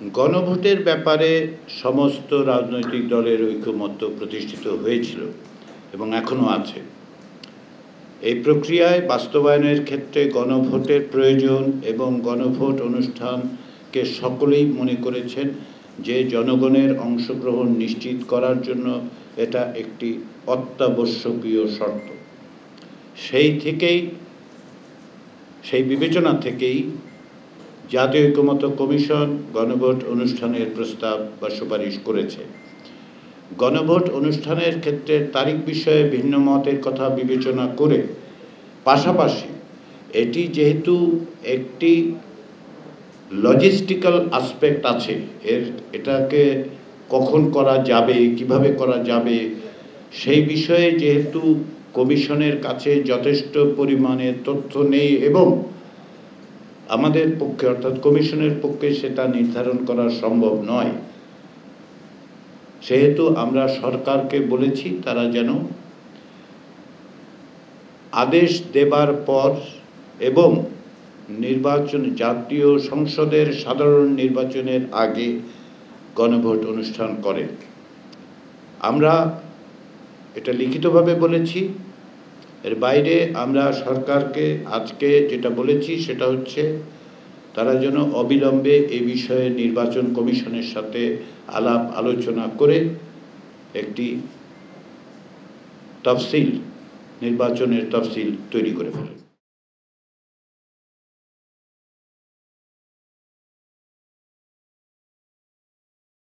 গণভোটের ব্যাপারে সমস্ত রাজনৈতিক দলের ঐকমত্য প্রতিষ্ঠিত হয়েছিল এবং এখনও আছে। এই প্রক্রিয়ায় বাস্তবায়নের ক্ষেত্রে গণভোটের প্রয়োজন এবং গণভোট অনুষ্ঠানকে সকলেই মনে করেছেন যে জনগণের অংশগ্রহণ নিশ্চিত করার জন্য এটা একটি অত্যাবশ্যকীয় শর্ত। সেই বিবেচনা থেকেই জাতীয় ঐকমত্য কমিশন গণভোট অনুষ্ঠানের প্রস্তাব বা সুপারিশ করেছে। গণভোট অনুষ্ঠানের ক্ষেত্রে তারিখ বিষয়ে ভিন্ন মতের কথা বিবেচনা করে পাশাপাশি এটি যেহেতু একটি লজিস্টিক্যাল আসপেক্ট আছে, এটাকে কখন করা যাবে, কিভাবে করা যাবে, সেই বিষয়ে যেহেতু কমিশনের কাছে যথেষ্ট পরিমাণে তথ্য নেই এবং আমাদের পক্ষে অর্থাৎ কমিশনের পক্ষে সেটা নির্ধারণ করা সম্ভব নয়, সেহেতু আমরা সরকারকে বলেছি তারা যেন আদেশ দেবার পর এবং জাতীয় সংসদের সাধারণ নির্বাচনের আগে গণভোট অনুষ্ঠান করে। আমরা এটা লিখিতভাবে বলেছি। এর বাইরে আমরা সরকারকে আজকে যেটা বলেছি সেটা হচ্ছে তারা যেন অবিলম্বে এই বিষয়ে নির্বাচন কমিশনের সাথে আলাপ আলোচনা করে একটি নির্বাচনের তফসিল তৈরি করে ফেলে।